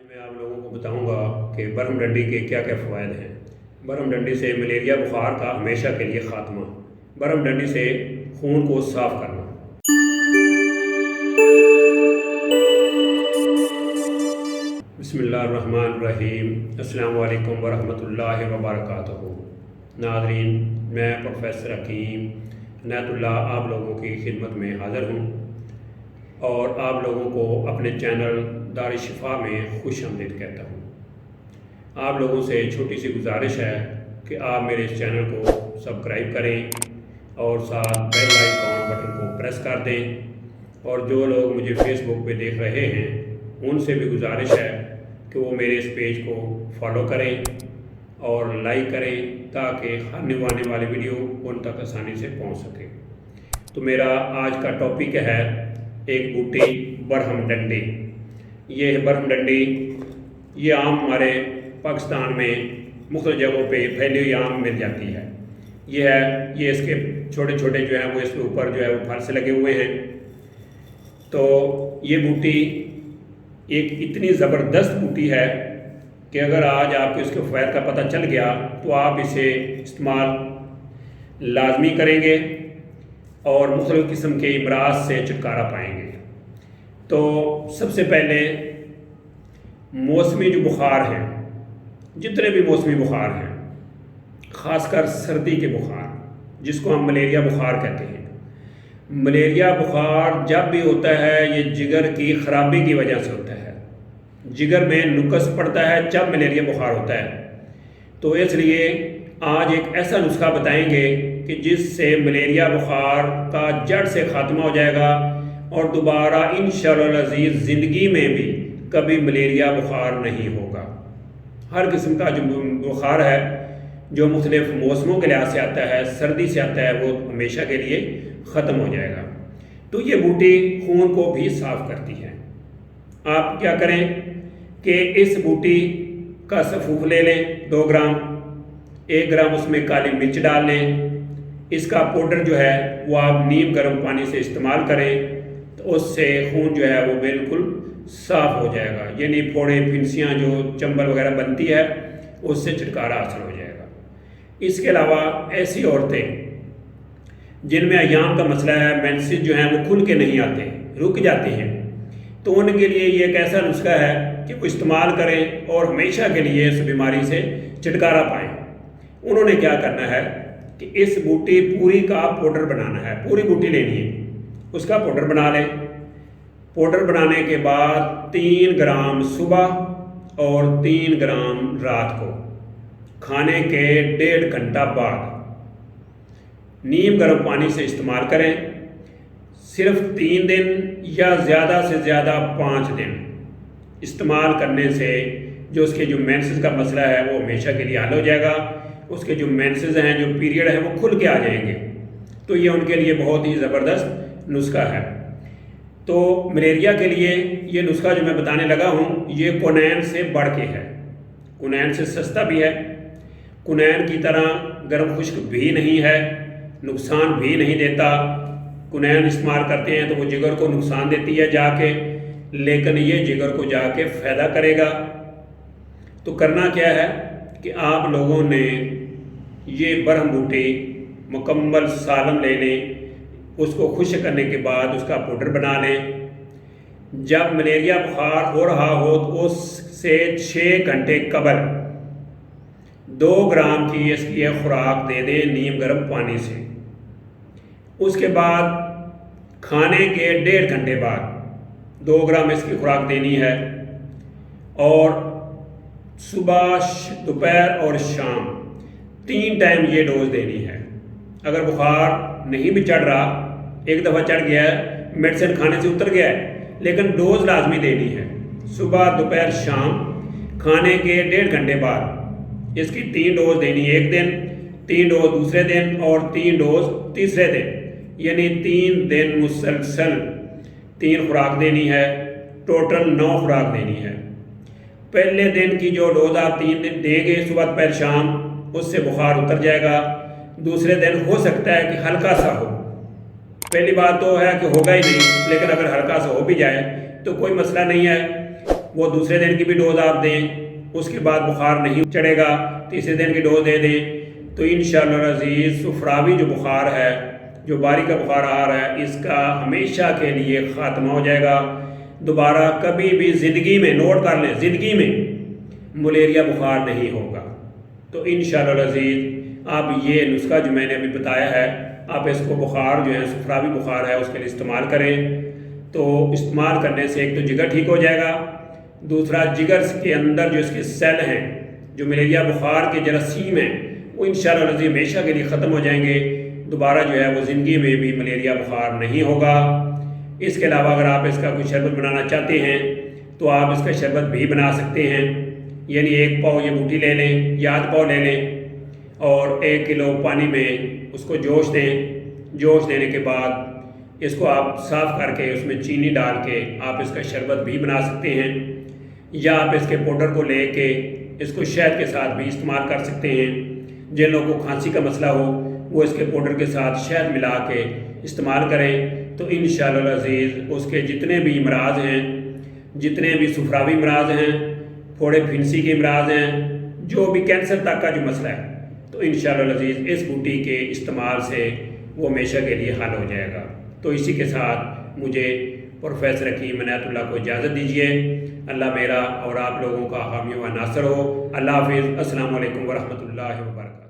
میں آپ لوگوں کو بتاؤں گا کہ برہم ڈنڈی کے کیا کیا فوائد ہیں۔ برہم ڈنڈی سے ملیریا بخار کا ہمیشہ کے لیے خاتمہ، برہم ڈنڈی سے خون کو صاف کرنا۔ بسم اللہ الرحمن الرحیم، السلام علیکم ورحمۃ اللہ وبرکاتہ۔ ناظرین، میں پروفیسر حکیم عنایت اللہ آپ لوگوں کی خدمت میں حاضر ہوں اور آپ لوگوں کو اپنے چینل دار شفا میں خوش آمدید کہتا ہوں۔ آپ لوگوں سے چھوٹی سی گزارش ہے کہ آپ میرے اس چینل کو سبسکرائب کریں اور ساتھ بیل آئیکن بٹن کو پریس کر دیں، اور جو لوگ مجھے فیس بک پہ دیکھ رہے ہیں ان سے بھی گزارش ہے کہ وہ میرے اس پیج کو فالو کریں اور لائک کریں تاکہ ہر آنے والی ویڈیو ان تک آسانی سے پہنچ سکے۔ تو میرا آج کا ٹاپک ہے ایک بوٹی برہم ڈنڈی۔ یہ برہم ڈنڈی یہ عام ہمارے پاکستان میں مختلف جگہوں پہ پھیلی ہوئی عام مل جاتی ہے۔ یہ اس کے چھوٹے چھوٹے جو ہیں وہ اس کے اوپر جو ہے وہ پھل سے لگے ہوئے ہیں۔ تو یہ بوٹی ایک اتنی زبردست بوٹی ہے کہ اگر آج آپ کو اس کے فوائد کا پتہ چل گیا تو آپ اسے استعمال لازمی کریں گے اور مختلف قسم کے امراض سے چھٹکارا پائیں گے۔ تو سب سے پہلے موسمی جو بخار ہیں، جتنے بھی موسمی بخار ہیں، خاص کر سردی کے بخار جس کو ہم ملیریا بخار کہتے ہیں، ملیریا بخار جب بھی ہوتا ہے یہ جگر کی خرابی کی وجہ سے ہوتا ہے۔ جگر میں نقص پڑتا ہے جب ملیریا بخار ہوتا ہے۔ تو اس لیے آج ایک ایسا نسخہ بتائیں گے کہ جس سے ملیریا بخار کا جڑ سے خاتمہ ہو جائے گا اور دوبارہ انشاءاللہ العزیز زندگی میں بھی کبھی ملیریا بخار نہیں ہوگا۔ ہر قسم کا جو بخار ہے جو مختلف موسموں کے لحاظ سے آتا ہے، سردی سے آتا ہے، وہ ہمیشہ کے لیے ختم ہو جائے گا۔ تو یہ بوٹی خون کو بھی صاف کرتی ہے۔ آپ کیا کریں کہ اس بوٹی کا سفوف لے لیں 2 گرام، 1 گرام اس میں کالی مرچ ڈال لیں۔ اس کا پاؤڈر جو ہے وہ آپ نیم گرم پانی سے استعمال کریں تو اس سے خون جو ہے وہ بالکل صاف ہو جائے گا، یعنی پھوڑے پھنسیاں جو چمبل وغیرہ بنتی ہے اس سے چھٹکارا حاصل ہو جائے گا۔ اس کے علاوہ ایسی عورتیں جن میں ایام کا مسئلہ ہے، مینسز جو ہیں وہ کھل کے نہیں آتے، رک جاتے ہیں، تو ان کے لیے یہ ایک ایسا نسخہ ہے کہ وہ استعمال کریں اور ہمیشہ کے لیے اس بیماری سے چھٹکارا پائیں۔ انہوں نے کیا کرنا ہے کہ اس بوٹی پوری کا پاؤڈر بنانا ہے، پوری بوٹی لینی ہے، اس کا پاؤڈر بنا لیں۔ پاؤڈر بنانے کے بعد 3 گرام صبح اور 3 گرام رات کو، کھانے کے 1.5 گھنٹہ بعد نیم گرم پانی سے استعمال کریں۔ صرف 3 دن یا زیادہ سے زیادہ 5 دن استعمال کرنے سے جو اس کے جو مینسز کا مسئلہ ہے وہ ہمیشہ کے لیے حل ہو جائے گا۔ اس کے جو مینسز ہیں، جو پیریڈ ہیں، وہ کھل کے آ جائیں گے۔ تو یہ ان کے لیے بہت ہی زبردست نسخہ ہے۔ تو ملیریا کے لیے یہ نسخہ جو میں بتانے لگا ہوں یہ کونین سے بڑھ کے ہے، کونین سے سستا بھی ہے، کونین کی طرح گرم خشک بھی نہیں ہے، نقصان بھی نہیں دیتا۔ کونین استعمال کرتے ہیں تو وہ جگر کو نقصان دیتی ہے جا کے، لیکن یہ جگر کو جا کے فائدہ کرے گا۔ تو کرنا کیا ہے کہ آپ لوگوں نے یہ برہم بوٹی مکمل سالم لے لیں، اس کو خشک کرنے کے بعد اس کا پاؤڈر بنا لیں۔ جب ملیریا بخار ہو رہا ہو تو اس سے 6 گھنٹے قبل 2 گرام کی اس کی خوراک دے دیں نیم گرم پانی سے۔ اس کے بعد کھانے کے 1.5 گھنٹے بعد 2 گرام اس کی خوراک دینی ہے، اور صبح، دوپہر اور شام 3 ٹائم یہ ڈوز دینی ہے۔ اگر بخار نہیں بھی چڑھ رہا، ایک دفعہ چڑھ گیا ہے، میڈیسن کھانے سے اتر گیا ہے، لیکن ڈوز لازمی دینی ہے۔ صبح، دوپہر، شام، کھانے کے 1.5 گھنٹے بعد اس کی 3 ڈوز دینی ہے، ایک دن، 3 ڈوز دوسرے دن اور 3 ڈوز تیسرے دن، یعنی 3 دن مسلسل 3 خوراک دینی ہے، ٹوٹل 9 خوراک دینی ہے۔ پہلے دن کی جو ڈوز آپ 3 دن دیں گے صبح، دوپہر، شام، اس سے بخار اتر جائے گا۔ دوسرے دن ہو سکتا ہے کہ ہلکا سا ہو، پہلی بات تو ہے کہ ہوگا ہی نہیں، لیکن اگر ہلکا سا ہو بھی جائے تو کوئی مسئلہ نہیں ہے، وہ دوسرے دن کی بھی ڈوز آپ دیں، اس کے بعد بخار نہیں چڑھے گا تیسرے دن کی ڈوز دے دیں، تو انشاءاللہ العزیز صفراوی جو بخار ہے، جو باری کا بخار آ رہا ہے، اس کا ہمیشہ کے لیے خاتمہ ہو جائے گا۔ دوبارہ کبھی بھی زندگی میں، نوٹ کر لیں، زندگی میں ملیریا بخار نہیں ہوگا۔ تو انشاءاللہ العزیز آپ یہ نسخہ جو میں نے ابھی بتایا ہے، آپ اس کو بخار جو ہے صفراوی بخار ہے اس کے لیے استعمال کریں۔ تو استعمال کرنے سے ایک تو جگر ٹھیک ہو جائے گا، دوسرا جگر کے اندر جو اس کے سیل ہیں، جو ملیریا بخار کے جراثیم ہیں، وہ انشاءاللہ العزیز ہمیشہ کے لیے ختم ہو جائیں گے۔ دوبارہ جو ہے وہ زندگی میں بھی ملیریا بخار نہیں ہوگا۔ اس کے علاوہ اگر آپ اس کا کوئی شربت بنانا چاہتے ہیں تو آپ اس کا شربت بھی بنا سکتے ہیں، یعنی 1 پاؤ یہ بوٹی لے لیں یا آدھ پاؤ لے لیں اور 1 کلو پانی میں اس کو جوش دیں۔ جوش دینے کے بعد اس کو آپ صاف کر کے اس میں چینی ڈال کے آپ اس کا شربت بھی بنا سکتے ہیں، یا آپ اس کے پاؤڈر کو لے کے اس کو شہد کے ساتھ بھی استعمال کر سکتے ہیں۔ جن لوگوں کو کھانسی کا مسئلہ ہو وہ اس کے پاؤڈر کے ساتھ شہد ملا کے استعمال کریں، تو انشاءاللہ العزیز اس کے جتنے بھی امراض ہیں، جتنے بھی صفراوی امراض ہیں، پھوڑے پھنسی کے امراض ہیں، جو بھی کینسر تک کا جو مسئلہ ہے، تو انشاءاللہ العزیز اس بوٹی کے استعمال سے وہ ہمیشہ کے لیے حل ہو جائے گا۔ تو اسی کے ساتھ مجھے پروفیسر حکیم عنایت اللہ کو اجازت دیجیے۔ اللہ میرا اور آپ لوگوں کا حامی و ناصر ہو۔ اللہ حافظ۔ السلام علیکم ورحمۃ اللہ وبرکاتہ۔